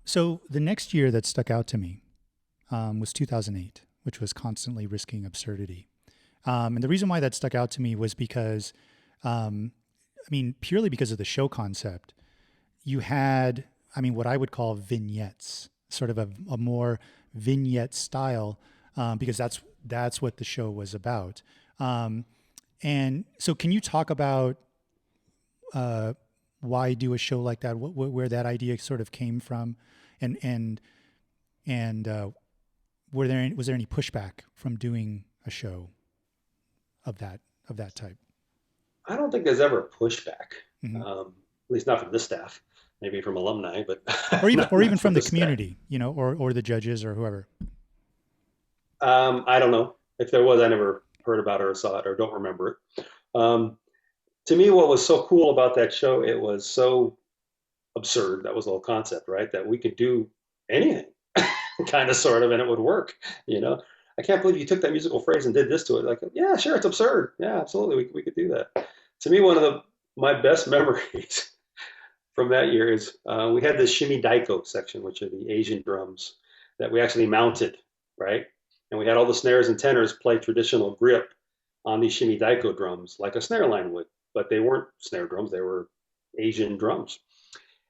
So the next year that stuck out to me was 2008, which was Constantly Risking Absurdity. And the reason why that stuck out to me was because, purely because of the show concept. You had, what I would call vignettes, sort of a more vignette style, because that's what the show was about. And so, can you talk about why do a show like that? Where that idea sort of came from, and was there any pushback from doing a show of that type? I don't think there's ever a pushback, Hmm. at least not from this staff. Maybe from alumni, but Or even not from from the the staff. community, or the judges or whoever. I don't know if there was. I never heard about it or saw it or don't remember it. Um, to me, what was so cool about that show, it was so absurd. That was the whole concept, right? That we could do anything, kind of, sort of, and it would work. You know, I can't believe you took that musical phrase and did this to it. Like, yeah, sure, it's absurd. Yeah, absolutely, we could do that. To me, one of my best memories from that year is we had this shimmy daiko section, which are the Asian drums that we actually mounted, right? And we had all the snares and tenors play traditional grip on these shimmy daiko drums, like a snare line would, but they weren't snare drums; they were Asian drums.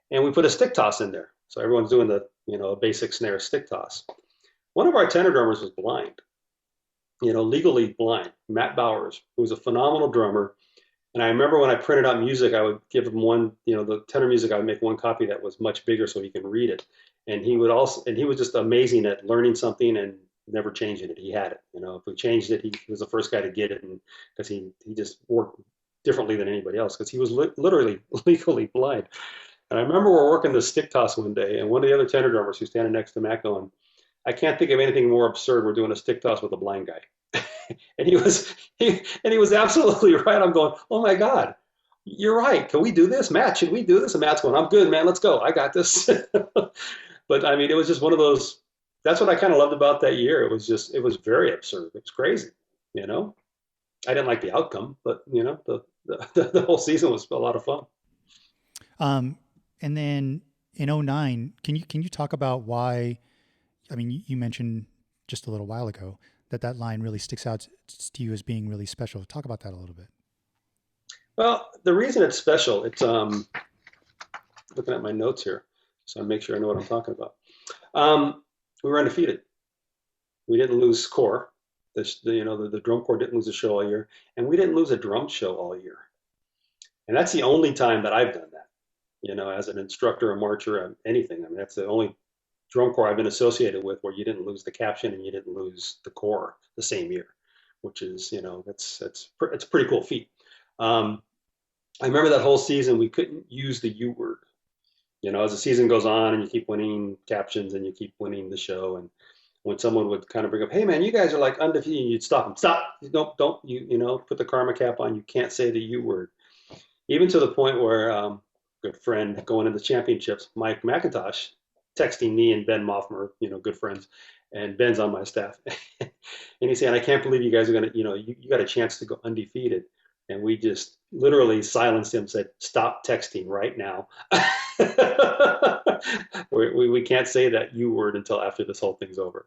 And we put a stick toss in there, so everyone's doing the a basic snare stick toss. One of our tenor drummers was blind, legally blind. Matt Bowers, who was a phenomenal drummer, and I remember when I printed out music, I would give him one, the tenor music, I would make one copy that was much bigger so he can read it. And he was just amazing at learning something and never changing it. He had it. If we changed it, he was the first guy to get it. And because he just worked differently than anybody else because he was literally legally blind. And I remember we're working the stick toss one day, and one of the other tenor drummers who's standing next to Matt going, I can't think of anything more absurd. We're doing a stick toss with a blind guy. And he was absolutely right. I'm going, oh my God, you're right. Can we do this? Matt, should we do this? And Matt's going, I'm good, man. Let's go. I got this. But I mean, it was just one of those. That's what I kind of loved about that year. It was very absurd. It was crazy. You know, I didn't like the outcome, but the whole season was a lot of fun. Um, and then in '09, can you talk about why? You mentioned just a little while ago that line really sticks out to you as being really special. Talk about that a little bit. Well, the reason it's special, it's looking at my notes here, so I make sure I know what I'm talking about. We were undefeated. We didn't lose core. The drum corps didn't lose a show all year, and we didn't lose a drum show all year. And that's the only time that I've done that. As an instructor, a marcher, anything. I mean, that's the only drum corps I've been associated with where you didn't lose the caption and you didn't lose the core the same year, which is it's a pretty cool feat. I remember that whole season we couldn't use the U word. As the season goes on and you keep winning captions and you keep winning the show, and when someone would kind of bring up, "Hey man, you guys are like undefeated," you'd stop them. Stop! Don't put the karma cap on. You can't say the U word. Even to the point where good friend going into championships, Mike McIntosh, texting me and Ben Moffmer, good friends, and Ben's on my staff, and he's saying, "I can't believe you guys are gonna, you got a chance to go undefeated." And we just literally silenced him, said, "Stop texting right now." we can't say that U word until after this whole thing's over.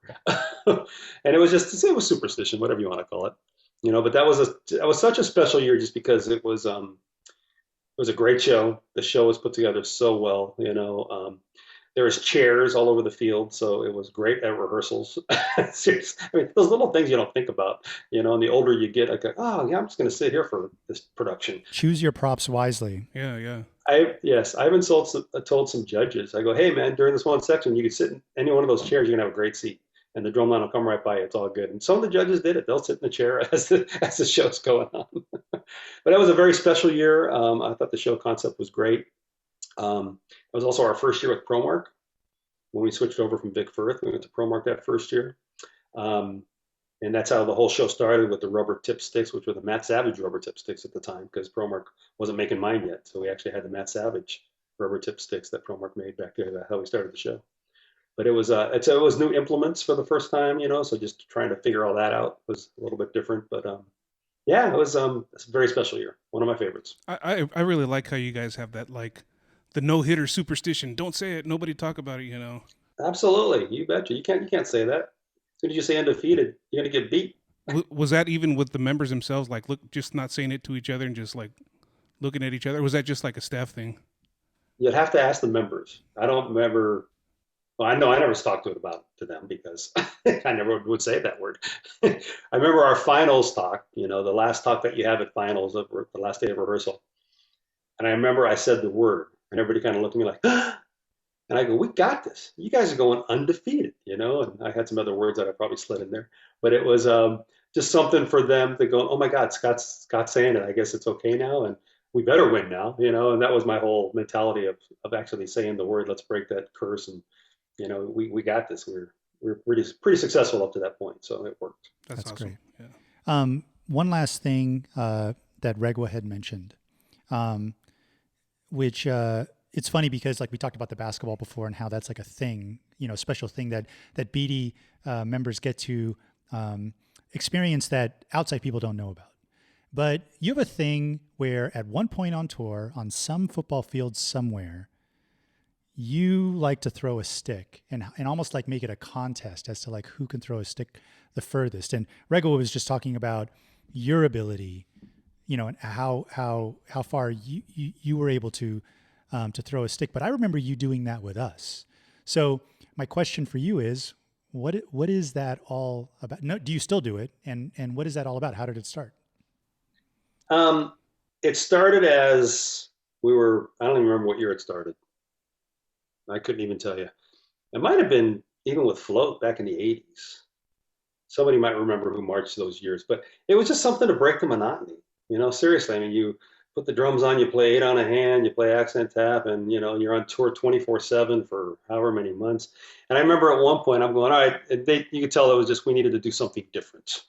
And it was superstition, whatever you want to call it. But that was such a special year just because it was a great show. The show was put together so well. There was chairs all over the field, so it was great at rehearsals. Seriously, I mean, those little things you don't think about. And the older you get, I go, oh yeah, I'm just going to sit here for this production. Choose your props wisely. Yeah, yeah. I even told some judges. I go, hey man, during this one section, you can sit in any one of those chairs. You're gonna have a great seat, and the drumline will come right by you. It's all good. And some of the judges did it. They'll sit in the chair as the show's going on. But that was a very special year. I thought the show concept was great. It was also our first year with ProMark. When we switched over from Vic Firth, we went to ProMark that first year. Um, and that's how the whole show started with the rubber tip sticks, which were the Matt Savage rubber tip sticks at the time, because ProMark wasn't making mine yet. So we actually had the Matt Savage rubber tip sticks that ProMark made back there. That's how we started the show. But it was new implements for the first time, so just trying to figure all that out was a little bit different. But yeah, it's a very special year. One of my favorites. I really like how you guys have that like The no-hitter superstition. Don't say it. Nobody talk about it, Absolutely, you betcha. You can't say that. As soon as you say undefeated, you're gonna get beat. Was that even with the members themselves? Like, look, just not saying it to each other and just like looking at each other? Or was that just like a staff thing? You'd have to ask the members. I don't remember. Well, I know I never talked to them because I never would say that word. I remember our finals talk. The last talk that you have at finals, of the last day of rehearsal. And I remember I said the word, and everybody kind of looked at me like, and I go, "We got this. You guys are going undefeated," And I had some other words that I probably slid in there, but it was just something for them to go, "Oh my God, Scott's saying it. I guess it's okay now, and we better win now." And that was my whole mentality of actually saying the word. Let's break that curse, and we got this. We're pretty successful up to that point, so it worked. That's awesome. Great. Yeah. One last thing that Regwa had mentioned, which it's funny because like we talked about the basketball before and how that's like a thing, a special thing that BD members get to experience that outside people don't know about. But you have a thing where at one point on tour, on some football field somewhere, you like to throw a stick and almost like make it a contest as to like who can throw a stick the furthest. And Regwa was just talking about your ability, and how far you were able to throw a stick. But I remember you doing that with us. So my question for you is, what is that all about? No, do you still do it? And what is that all about? How did it start? It started as I don't even remember what year it started. I couldn't even tell you. It might have been even with Float back in the 80s. Somebody might remember who marched those years, but it was just something to break the monotony. Seriously, I mean, you put the drums on, you play 8 on a hand, you play accent tap, and, you're on tour 24/7 for however many months. And I remember at one point I'm going, all right, you could tell it was just, we needed to do something different.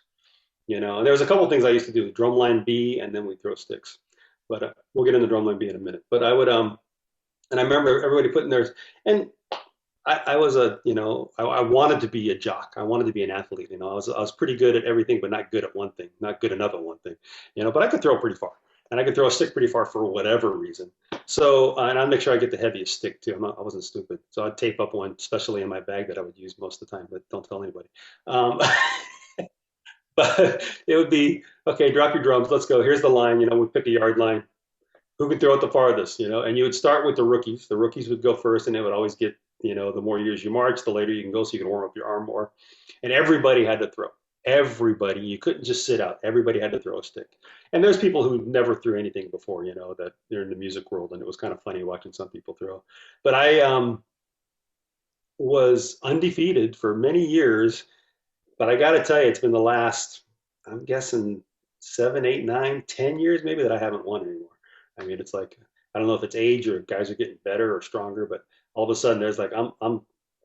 And there was a couple of things I used to do, drumline B, and then we throw sticks. But we'll get into drumline B in a minute. But I would, and I remember everybody putting theirs, and I was I wanted to be a jock. I wanted to be an athlete. I was pretty good at everything, but not good at one thing, not good enough at one thing. But I could throw pretty far, and I could throw a stick pretty far for whatever reason. So, and I'd make sure I get the heaviest stick too. I wasn't stupid, so I'd tape up one, especially in my bag that I would use most of the time, but don't tell anybody. But it would be, okay, drop your drums, let's go. Here's the line. We pick a yard line. Who could throw it the farthest? And you would start with the rookies. The rookies would go first, and it would always get, the more years you march, the later you can go, so you can warm up your arm more. And everybody had to throw. Everybody. You couldn't just sit out. Everybody had to throw a stick. And there's people who never threw anything before, that they're in the music world, and it was kind of funny watching some people throw. But I was undefeated for many years. But I got to tell you, it's been the last, I'm guessing 7, 8, 9, 10 years maybe that I haven't won anymore. I mean, it's like, I don't know if it's age or guys are getting better or stronger, but all of a sudden there's like, I'm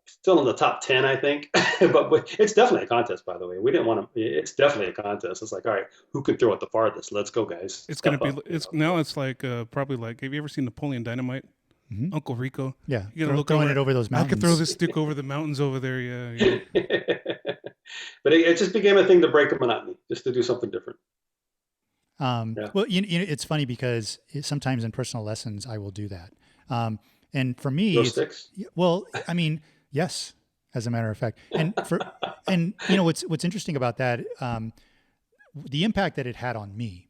still in the top 10, I think. but it's definitely a contest, by the way. We didn't want to, it's definitely a contest. It's like, all right, who can throw it the farthest? Let's go, guys. It's going to be, now it's like, probably like, have you ever seen Napoleon Dynamite? Mm-hmm. Uncle Rico. Yeah. You gotta throwing it over those mountains. I could throw this stick over the mountains over there. Yeah. But it just became a thing to break the monotony, just to do something different. Yeah. Well, it's funny because sometimes in personal lessons, I will do that. And for me, sticks? Well, I mean, yes, as a matter of fact. And what's interesting about that, the impact that it had on me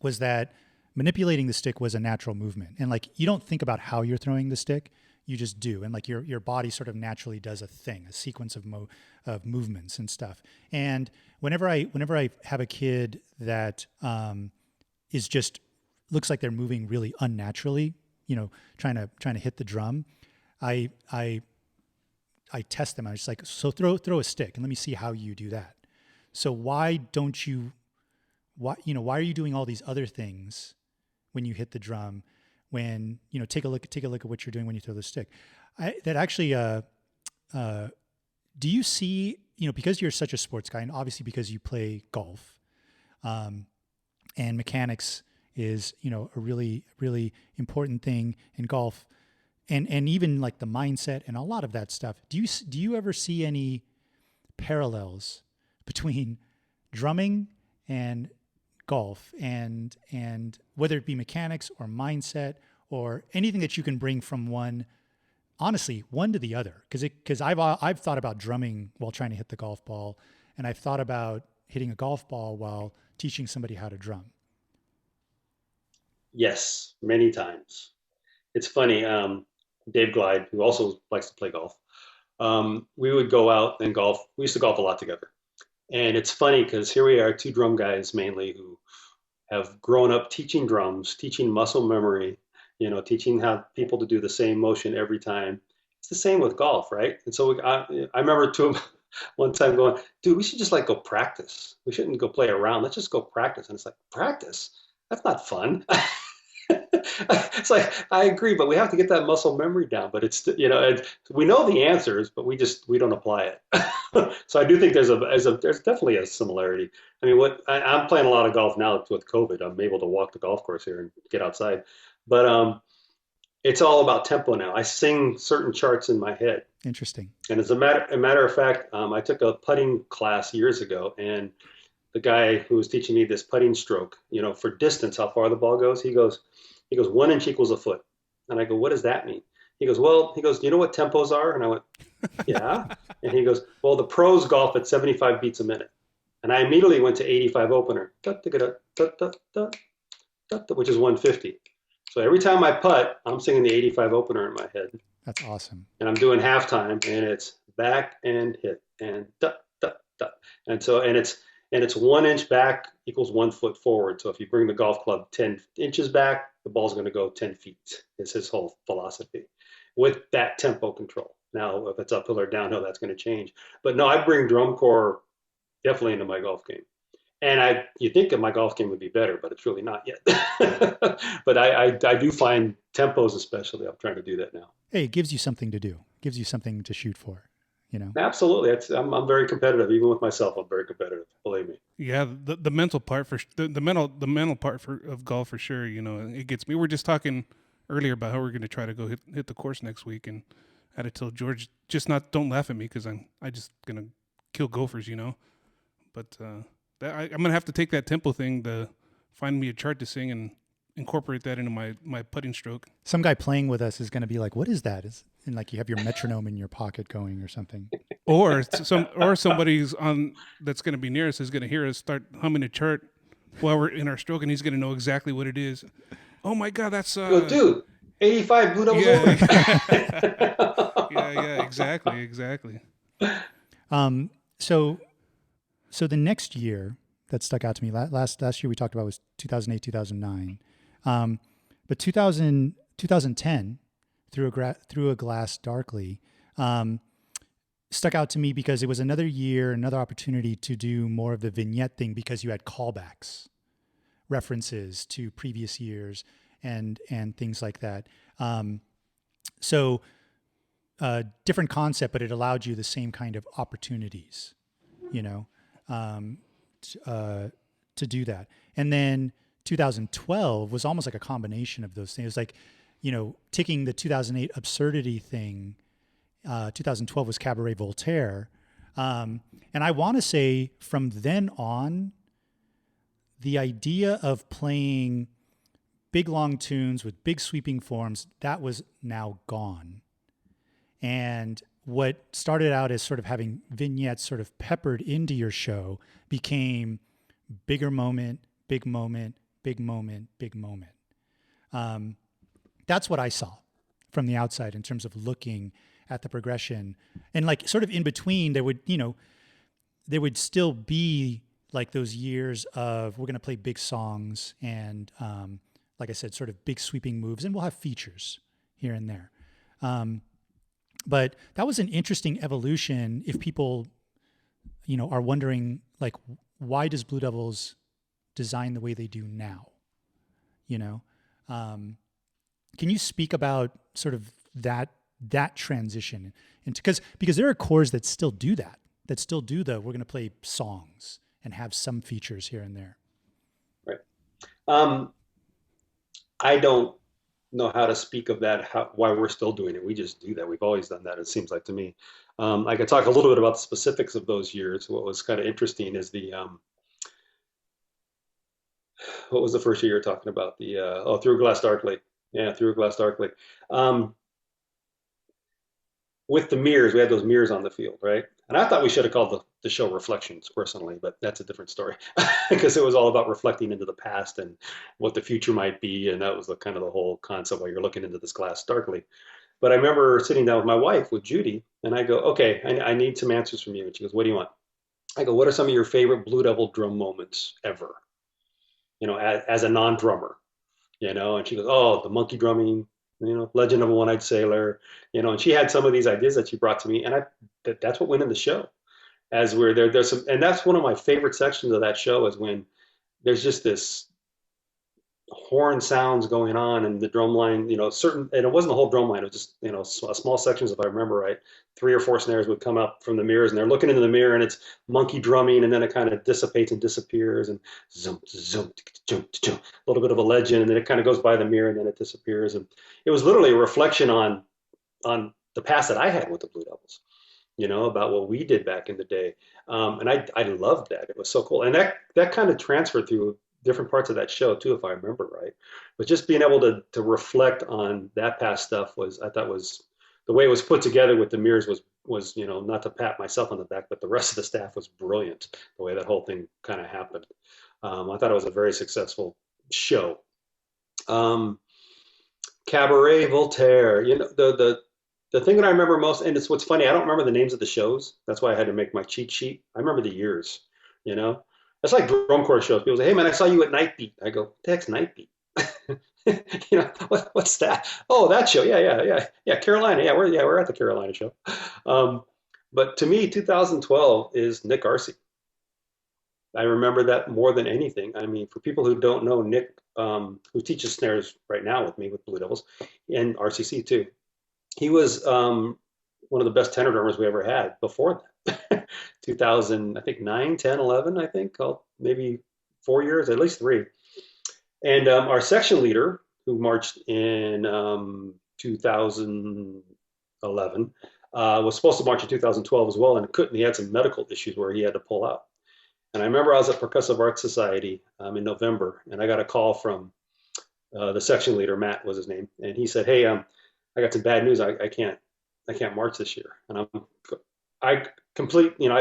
was that manipulating the stick was a natural movement. And like, you don't think about how you're throwing the stick, you just do. And like your body sort of naturally does a thing, a sequence of movements and stuff. And whenever I have a kid that is just looks like they're moving really unnaturally, trying to hit the drum, I test them. I'm just like, so throw a stick and let me see how you do that. So why are you doing all these other things when you hit the drum? When take a look at what you're doing when you throw the stick. Do you see, because you're such a sports guy, and obviously because you play golf, and mechanics is a really, really important thing in golf, and even like the mindset and a lot of that stuff. Do you ever see any parallels between drumming and golf, and whether it be mechanics or mindset or anything that you can bring from one, honestly, one to the other. Because I've thought about drumming while trying to hit the golf ball, and I've thought about hitting a golf ball while teaching somebody how to drum. Yes, many times. It's funny. Dave Glide, who also likes to play golf, we would go out and golf. We used to golf a lot together. And it's funny because here we are, two drum guys mainly who have grown up teaching drums, teaching muscle memory, teaching how people to do the same motion every time. It's the same with golf, right? And so I remember to him one time going, dude, we should just like go practice. We shouldn't go play around. Let's just go practice. And it's like, practice? That's not fun. It's like, I agree, but we have to get that muscle memory down. But we know the answers, but we don't apply it. So I do think there's definitely a similarity. I mean, I'm playing a lot of golf now with COVID. I'm able to walk the golf course here and get outside, but it's all about tempo now. I sing certain charts in my head. Interesting. And as a matter of fact, I took a putting class years ago, and the guy who was teaching me this putting stroke, for distance, how far the ball goes, he goes, 1 inch equals a foot. And I go, what does that mean? He goes, do you know what tempos are? And I went, yeah. And he goes, well, the pros golf at 75 beats a minute. And I immediately went to 85 opener, which is 150. So every time I putt, I'm singing the 85 opener in my head. That's awesome. And I'm doing halftime, and it's back and hit and da, da, da. And it's 1 inch back equals 1 foot forward. So if you bring the golf club 10 inches back, the ball's going to go 10 feet. It's his whole philosophy with that tempo control. Now, if it's uphill or downhill, that's going to change. But no, I bring drum corps definitely into my golf game. And you think that my golf game would be better, but it's really not yet. But I do find tempos especially. I'm trying to do that now. Hey, it gives you something to do. Gives you something to shoot for. Absolutely. I'm very competitive. Even with myself, I'm very competitive. Believe me. Yeah, the mental part the mental part of golf for sure. It gets me. We were just talking earlier about how we're going to try to go hit the course next week, and I had to tell George don't laugh at me because I just gonna kill gophers, But I'm gonna have to take that tempo thing to find me a chart to sing and incorporate that into my putting stroke. Some guy playing with us is going to be like, what is that? And like you have your metronome in your pocket going or something. Or somebody's that's going to be near us is going to hear us start humming a chart while we're in our stroke, and he's going to know exactly what it is. Oh my God, that's dude, 85 Blue Devils over. Yeah, exactly. So the next year that stuck out to me, last year we talked about was 2008, 2009. But 2010, Through a Glass Darkly, stuck out to me because it was another year, another opportunity to do more of the vignette thing because you had callbacks, references to previous years and things like that. So different concept, but it allowed you the same kind of opportunities, to do that. And then 2012 was almost like a combination of those things. It was like, taking the 2008 absurdity thing, 2012 was Cabaret Voltaire. And I want to say from then on, the idea of playing big long tunes with big sweeping forms, that was now gone. And what started out as sort of having vignettes sort of peppered into your show became bigger moment, big moment, big moment, big moment. That's what I saw from the outside in terms of looking at the progression. And like sort of in between, there would still be like those years of we're going to play big songs and, like I said, sort of big sweeping moves, and we'll have features here and there. But that was an interesting evolution. If people, are wondering like, why does Blue Devils design the way they do now? Can you speak about sort of that transition? And because there are cores that still do that we're going to play songs and have some features here and there. Right. I don't know how to speak of that, why we're still doing it. We just do that. We've always done that, it seems like to me. I could talk a little bit about the specifics of those years. What was kind of interesting is what was the first year you were talking about? Through Glass Darkly. Yeah, through a glass darkly. Um, with the mirrors, we had those mirrors on the field, right? And I thought we should have called the show Reflections personally, but that's a different story because it was all about reflecting into the past and what the future might be. And that was the kind of the whole concept while you're looking into this glass darkly. But I remember sitting down with my wife, with Judy, and I go, okay, I need some answers from you. And she goes, what do you want? I go, what are some of your favorite Blue Devil drum moments ever? As a non-drummer, and she goes, oh, the monkey drumming, Legend of a One-Eyed Sailor, and she had some of these ideas that she brought to me, and that's what went in the show. As we're there, there's some, and that's one of my favorite sections of that show is when there's just this horn sounds going on and the drum line, and it wasn't the whole drum line, it was just, small sections, if I remember right. 3 or 4 snares would come up from the mirrors and they're looking into the mirror and it's monkey drumming and then it kind of dissipates and disappears and zoom, zoom, zoom, zoom, a little bit of a legend and then it kind of goes by the mirror and then it disappears. And it was literally a reflection on the past that I had with the Blue Devils, about what we did back in the day. And I loved that. It was so cool. And that kind of transferred through different parts of that show too, if I remember right. But just being able to reflect on that past stuff I thought was the way it was put together with the mirrors was not to pat myself on the back, but the rest of the staff was brilliant. The way that whole thing kind of happened, I thought it was a very successful show. Cabaret Voltaire, the thing that I remember most, and it's what's funny, I don't remember the names of the shows. That's why I had to make my cheat sheet. I remember the years, you know. That's like drum corps shows. People say, "Hey man, I saw you at Night Beat." I go, "That's Night Beat." What's that? Oh, that show. Yeah. Carolina. We're at the Carolina show. Um, but to me, 2012 is Nick Arce. I remember that more than anything. I mean, for people who don't know Nick, who teaches snares right now with me with Blue Devils and RCC too, he was one of the best tenor drummers we ever had before that. 2000, I think 9, 10, 11, I think, maybe 4 years, at least 3. And our section leader, who marched in 2011, was supposed to march in 2012 as well, and couldn't. He had some medical issues where he had to pull out. And I remember I was at Percussive Arts Society in November, and I got a call from the section leader, Matt was his name, and he said, "Hey, I got some bad news. I can't march this year." And I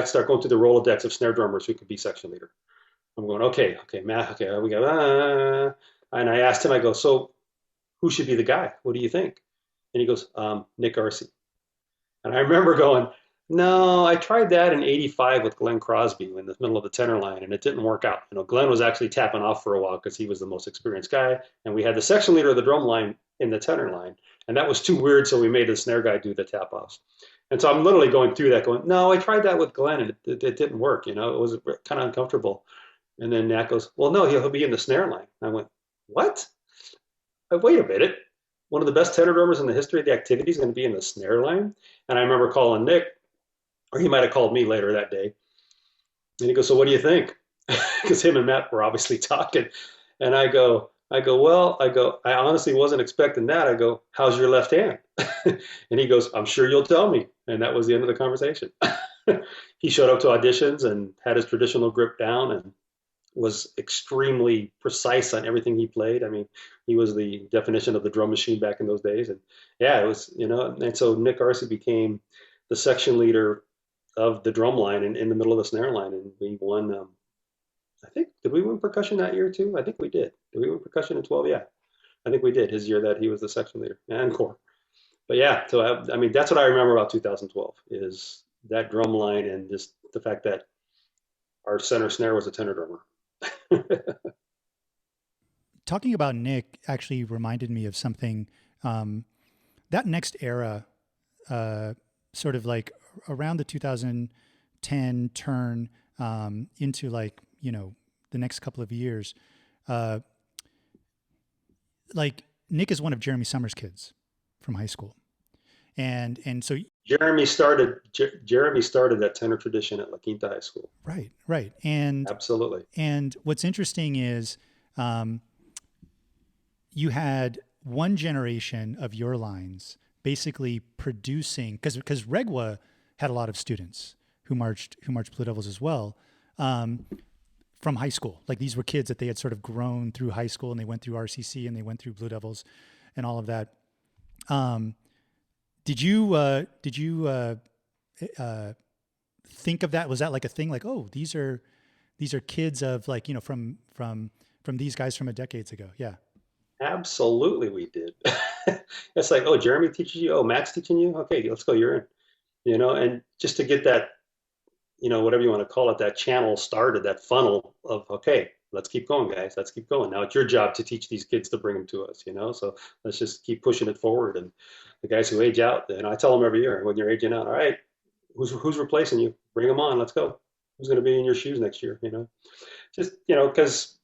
start going through the Rolodex of snare drummers who could be section leader. I'm going, okay, Matt, okay, we got, and I asked him, I go, so who should be the guy? What do you think? And he goes, Nick Arce. And I remember going, no, I tried that in '85 with Glenn Crosby in the middle of the tenor line, and it didn't work out. Glenn was actually tapping off for a while because he was the most experienced guy, and we had the section leader of the drum line in the tenor line, and that was too weird, so we made the snare guy do the tap offs. And so I'm literally going through that going, no, I tried that with Glenn, and it didn't work. It was kind of uncomfortable. And then Nat goes, well, no, he'll be in the snare line. And I went, what? Wait a minute. One of the best tenor drummers in the history of the activity is going to be in the snare line? And I remember calling Nick, or he might have called me later that day. And he goes, so what do you think? Because him and Matt were obviously talking. And I go, I honestly wasn't expecting that. I go, how's your left hand? And he goes, I'm sure you'll tell me. And that was the end of the conversation. He showed up to auditions and had his traditional grip down and was extremely precise on everything he played. I mean, he was the definition of the drum machine back in those days. And yeah, it was, and so Nick Arce became the section leader of the drum line in the middle of the snare line. And we won, I think, did we win percussion that year too? I think we did. Did we win percussion in 12? Yeah, I think we did his year that he was the section leader and core. But yeah, so I mean, that's what I remember about 2012 is that drum line and just the fact that our center snare was a tenor drummer. Talking about Nick actually reminded me of something. That next era, sort of like around the 2010 turn into like, the next couple of years, like Nick is one of Jeremy Summers' kids from high school. And so Jeremy started that tenor tradition at La Quinta High School. Right. And absolutely. And what's interesting is you had one generation of your lines basically producing, because Regwa had a lot of students who marched Blue Devils as well, from high school. Like these were kids that they had sort of grown through high school and they went through RCC and they went through Blue Devils. and all of that. Did you think of that? Was that like a thing? Like, oh, these are kids of like, you know, from these guys from a decades ago. Yeah. Absolutely, we did. It's like, oh, Jeremy teaches you. Oh, Matt's teaching you. Okay, let's go. You're in. You know, and just to get that, you know, whatever you want to call it, that channel started, that funnel of, okay, let's keep going, guys. Let's keep going. Now it's your job to teach these kids to bring them to us, you know? So let's just keep pushing it forward. And the guys who age out, and I tell them every year, when you're aging out, all right, who's replacing you? Bring them on. Let's go. Who's going to be in your shoes next year? You know, just, you know, because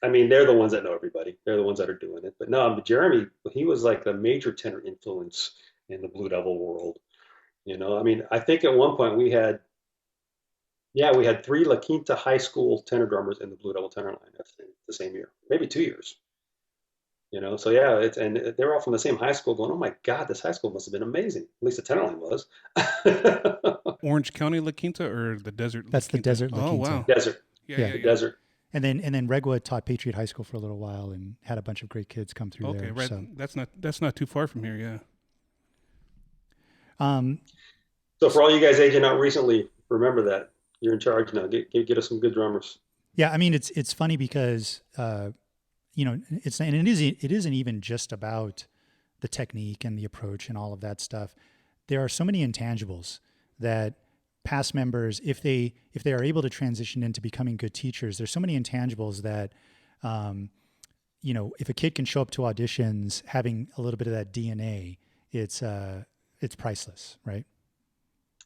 I mean, they're the ones that know everybody. They're the ones that are doing it. But no, Jeremy, he was like the major tenor influence in the Blue Devil world. You know, I mean, I think at one point we had three La Quinta high school tenor drummers in the Blue Devil tenor line at the same year, maybe 2 years. You know, so yeah, and they were all from the same high school going, oh my God, this high school must have been amazing. At least the tenor line was. Orange County La Quinta or the Desert? That's the Desert La Quinta. Oh, wow. Desert. Yeah. The Desert. And then Regwood taught Patriot High School for a little while and had a bunch of great kids come through there. Okay, right. So. That's not too far from here, yeah. So for all you guys aging out recently, remember that you're in charge now. Get us some good drummers. Yeah, I mean it's funny because you know, it isn't even just about the technique and the approach and all of that stuff. There are so many intangibles that past members, if they are able to transition into becoming good teachers, there's so many intangibles that you know, if a kid can show up to auditions having a little bit of that DNA, it's priceless, right?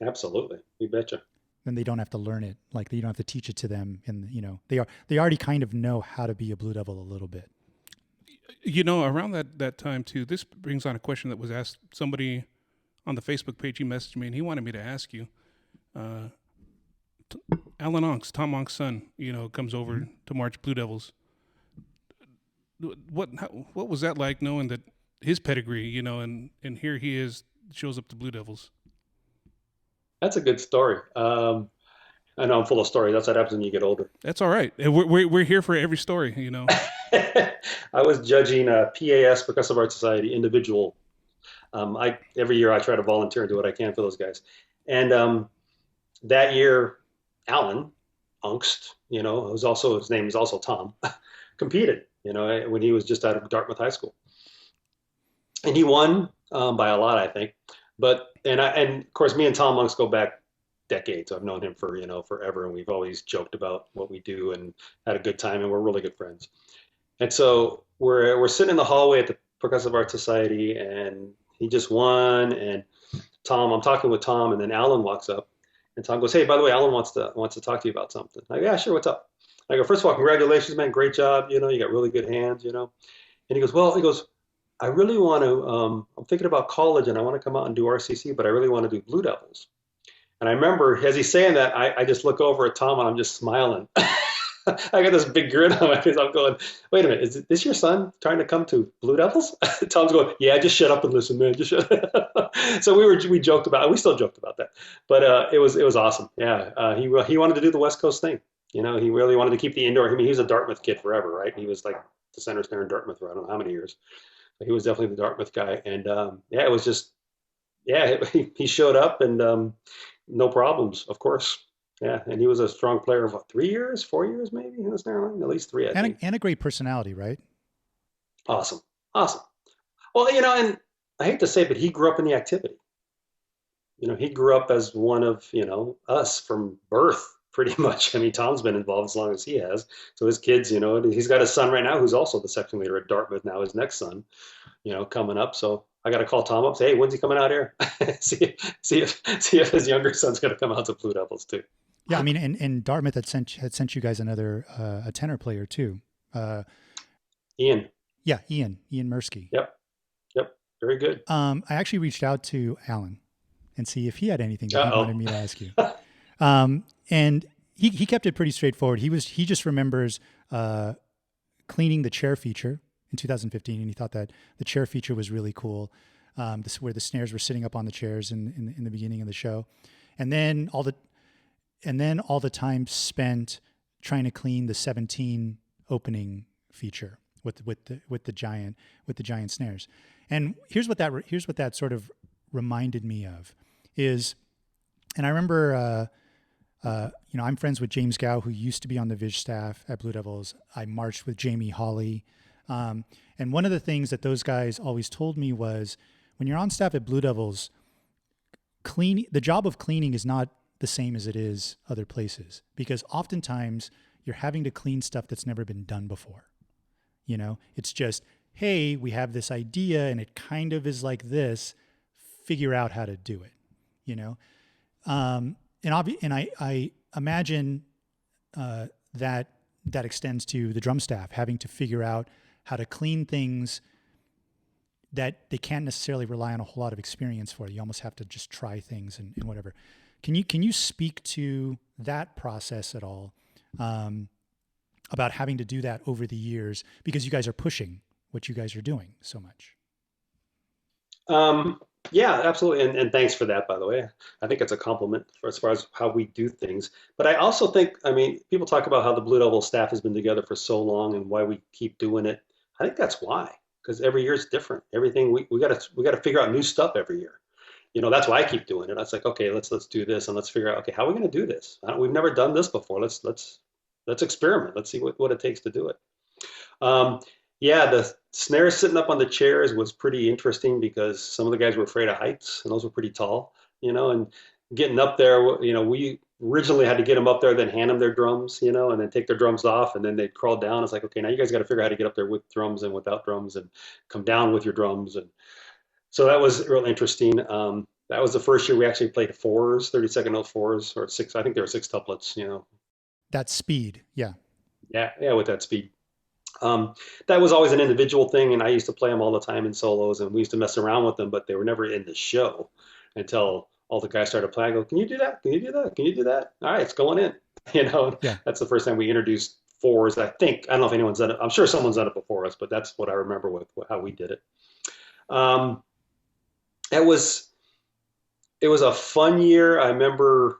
Absolutely, you betcha. Then they don't have to learn it, like you don't have to teach it to them, and you know, they already kind of know how to be a Blue Devil a little bit. You know, around that time too, this brings on a question that was asked somebody on the Facebook page. He messaged me and he wanted me to ask you. Alan Aungst, Tom Aungst's son, you know, comes over to march Blue Devils. What was that like, knowing that his pedigree, you know, and here he is, shows up to Blue Devils? That's a good story. I know I'm full of stories. That's what happens when you get older. That's all right. We're here for every story, you know. I was judging a PAS, Percussive Art Society, individual. Every year I try to volunteer and do what I can for those guys. And that year, Alan Aungst, you know, his name is also Tom, competed, you know, when he was just out of Dartmouth High School. And he won by a lot, I think. And of course, me and Tom Aungst go back decades. I've known him for, you know, forever, and we've always joked about what we do and had a good time, and we're really good friends. And so we're sitting in the hallway at the Percussive Art Society, and he just won. And I'm talking with Tom, and then Alan walks up, and Tom goes, "Hey, by the way, Alan wants to talk to you about something." I go, "Yeah, sure. What's up?" I go, "First of all, congratulations, man. Great job. You know, you got really good hands. You know." And he goes, "I really want to. I'm thinking about college, and I want to come out and do RCC, but I really want to do Blue Devils." And I remember as he's saying that, I just look over at Tom, and I'm just smiling. I got this big grin on my face. I'm going, "Wait a minute, is this your son trying to come to Blue Devils?" Tom's going, "Yeah, just shut up and listen, man. Just shut up." So we joked about it. We still joked about that, but it was awesome. Yeah, he wanted to do the West Coast thing. You know, he really wanted to keep the indoor. I mean, he was a Dartmouth kid forever, right? He was like the center snare in Dartmouth for I don't know how many years. But he was definitely the Dartmouth guy, and yeah, it was just he showed up and no problems, of course. Yeah, and he was a strong player of 3 years, 4 years maybe in the snare line, at least three, I think. And a great personality, right? Awesome. Well, you know, and I hate to say, but he grew up in the activity. You know, he grew up as one of, you know, us from birth, pretty much. I mean, Tom's been involved as long as he has. So his kids, you know, he's got a son right now who's also the section leader at Dartmouth now, his next son, you know, coming up. So I got to call Tom up, say, "Hey, when's he coming out here?" see if his younger son's going to come out to Blue Devils too. Yeah, I mean, and Dartmouth had sent you guys another a tenor player too. Ian. Yeah, Ian Mursky. Yep, very good. I actually reached out to Alan and see if he had anything that he wanted me to ask you. And he kept it pretty straightforward. He just remembers cleaning the chair feature in 2015, and he thought that the chair feature was really cool. Where the snares were sitting up on the chairs in the beginning of the show, and then all the time spent trying to clean the 17 opening feature, with the giant snares. And here's what that sort of reminded me of is, and I remember, I'm friends with James Gow, who used to be on the Viz staff at Blue Devils. I marched with Jamie Hawley. And one of the things that those guys always told me was, when you're on staff at Blue Devils, the job of cleaning is not the same as it is other places, because oftentimes you're having to clean stuff that's never been done before. It's just, hey, we have this idea and it kind of is like this, figure out how to do it, and I imagine that extends to the drum staff having to figure out how to clean things that they can't necessarily rely on a whole lot of experience for. You almost have to just try things and whatever. Can you speak to that process at all, about having to do that over the years, because you guys are pushing what you guys are doing so much? Yeah, absolutely. And thanks for that, by the way. I think it's a compliment for as far as how we do things. But I also think, people talk about how the Blue Devil staff has been together for so long and why we keep doing it. I think that's why, because every year is different. Everything we got to figure out new stuff every year. That's why I keep doing it. I was like, okay, let's do this and let's figure out, okay, how are we going to do this? We've never done this before. Let's experiment. Let's see what it takes to do it. Yeah, the snares sitting up on the chairs was pretty interesting because some of the guys were afraid of heights, and those were pretty tall, and getting up there, we originally had to get them up there, then hand them their drums, and then take their drums off, and then they'd crawl down. It's like, okay, now you guys got to figure out how to get up there with drums and without drums and come down with your drums. And so that was real interesting. That was the first year we actually played fours, 32nd note fours, or six. I think there were six tuplets, That speed. Yeah. Yeah, with that speed. That was always an individual thing, and I used to play them all the time in solos, and we used to mess around with them, but they were never in the show until all the guys started playing. I go, can you do that? Can you do that? Can you do that? All right, it's going in. Yeah. That's the first time we introduced fours. I don't know if anyone's done it. I'm sure someone's done it before us, but that's what I remember with how we did it. It was a fun year. I remember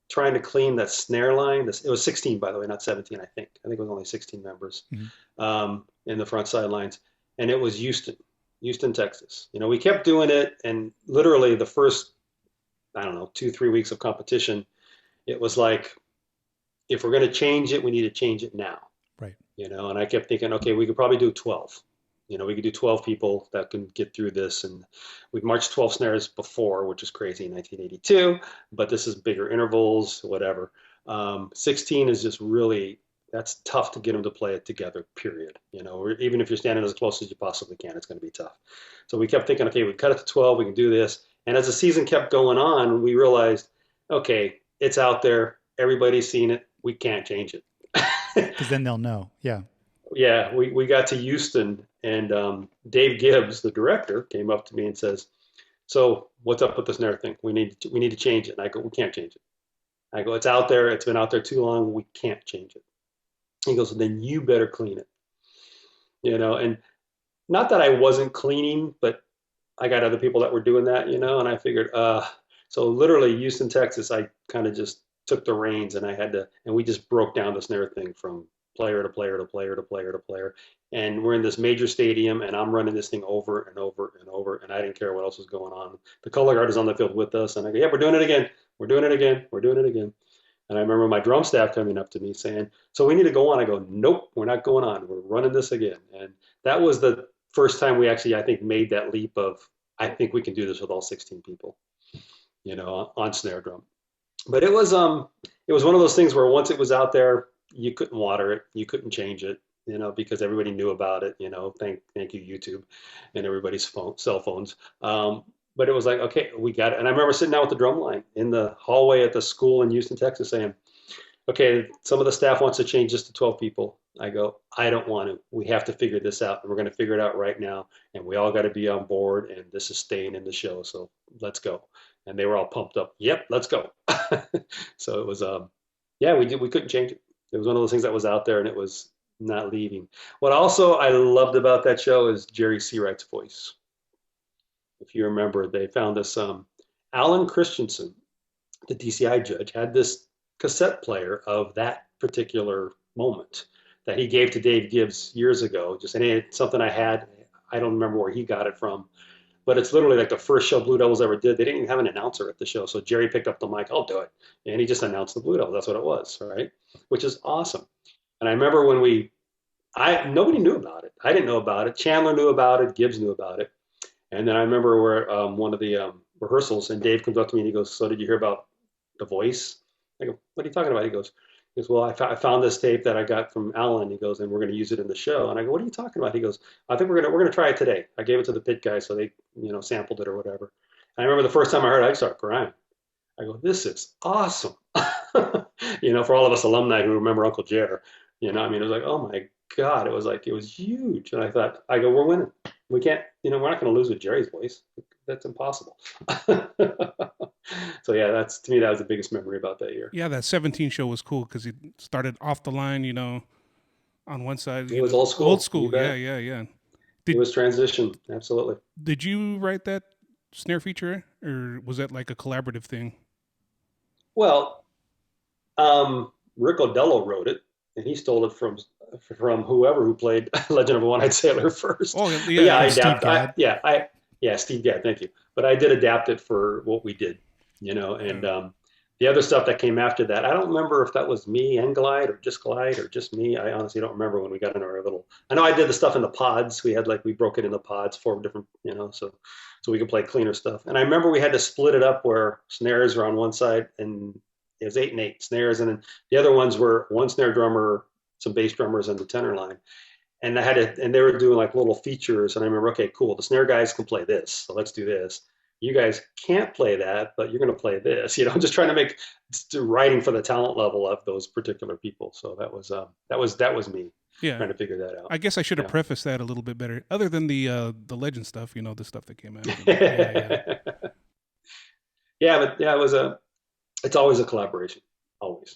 trying to clean that snare line. It was 16, by the way, not 17, I think. I think it was only 16 members in the front side lines. And it was Houston, Texas. We kept doing it, and literally the first, 2-3 weeks of competition, it was like, if we're going to change it, we need to change it now. Right. And I kept thinking, okay, we could probably do 12. We could do 12 people that can get through this. And we've marched 12 snares before, which is crazy in 1982, but this is bigger intervals, whatever. 16 is just really, that's tough to get them to play it together, period. Or even if you're standing as close as you possibly can, it's going to be tough. So we kept thinking, okay, we cut it to 12, we can do this. And as the season kept going on, we realized, okay, it's out there. Everybody's seen it. We can't change it. Because then they'll know. Yeah. Yeah, we got to Houston, and Dave Gibbs, the director, came up to me and says, so what's up with the snare thing? We need to change it. And I go, we can't change it. I go, it's out there. It's been out there too long. We can't change it. He goes, then you better clean it. And not that I wasn't cleaning, but I got other people that were doing that, and I figured, so literally Houston, Texas, I kind of just took the reins, and we just broke down the snare thing from player to player to player to player to player. And we're in this major stadium, and I'm running this thing over and over and over, and I didn't care what else was going on. The color guard is on the field with us, and I go, yeah, we're doing it again. We're doing it again. We're doing it again. And I remember my drum staff coming up to me saying, so we need to go on. I go, nope, we're not going on. We're running this again. And that was the first time we actually, I think, made that leap of, I think we can do this with all 16 people, on snare drum. But it was one of those things where once it was out there, you couldn't water it, you couldn't change it, because everybody knew about it. Thank you, YouTube, and everybody's cell phones. But it was like, okay, we got it. And I remember sitting down with the drum line in the hallway at the school in Houston, Texas, saying, okay, some of the staff wants to change this to 12 people. I go, I don't want to. We have to figure this out, and we're going to figure it out right now. And we all got to be on board, and this is staying in the show. So let's go. And they were all pumped up. Yep, let's go. So it was, we couldn't change it. It was one of those things that was out there, and it was not leaving. What also I loved about that show is Jerry Seawright's voice. If you remember, they found this, Alan Christensen, the DCI judge, had this cassette player of that particular moment that he gave to Dave Gibbs years ago. Just, and it's something I had. I don't remember where he got it from, but it's literally like the first show Blue Devils ever did. They didn't even have an announcer at the show. So Jerry picked up the mic, I'll do it. And he just announced the Blue Devils. That's what it was, right? Which is awesome. And I remember when nobody knew about it. I didn't know about it. Chandler knew about it. Gibbs knew about it. And then I remember where one of the rehearsals, and Dave comes up to me and he goes, so did you hear about The Voice? I go, what are you talking about? He goes, well, I found this tape that I got from Alan. He goes, and we're going to use it in the show. And I go, what are you talking about? He goes, I think we're going to try it today. I gave it to the pit guys, so they, sampled it or whatever. And I remember the first time I heard it, I started crying. I go, this is awesome. For all of us alumni who remember Uncle Jer, it was like, oh my God, it was huge. And I go, we're winning. We can't, we're not going to lose with Jerry's voice. That's impossible. So yeah, to me, that was the biggest memory about that year. Yeah, that 17 show was cool because he started off the line, on one side. It was old school. Old school, yeah. It was transition, absolutely. Did you write that snare feature, or was that like a collaborative thing? Well, Rick Odello wrote it, and he stole it from whoever who played Legend of a One-Eyed Sailor first. Oh yeah, Steve Gadd, thank you. But I did adapt it for what we did, and the other stuff that came after that, I don't remember if that was me and Glide or just me. I honestly don't remember when we got into our little. I know I did the stuff in the pods. We broke it into pods, 4 different, so we could play cleaner stuff. And I remember we had to split it up where snares were on one side and it was 8 and 8 snares, and then the other ones were 1 snare drummer, some bass drummers, and the tenor line. And they were doing like little features. And I remember, okay, cool. The snare guys can play this, so let's do this. You guys can't play that, but you're going to play this. Just trying to make writing for the talent level of those particular people. So that was me. Yeah, trying to figure that out. I guess I should have prefaced that a little bit better. Other than the legend stuff, the stuff that came out. Yeah, but yeah, it's always a collaboration, always.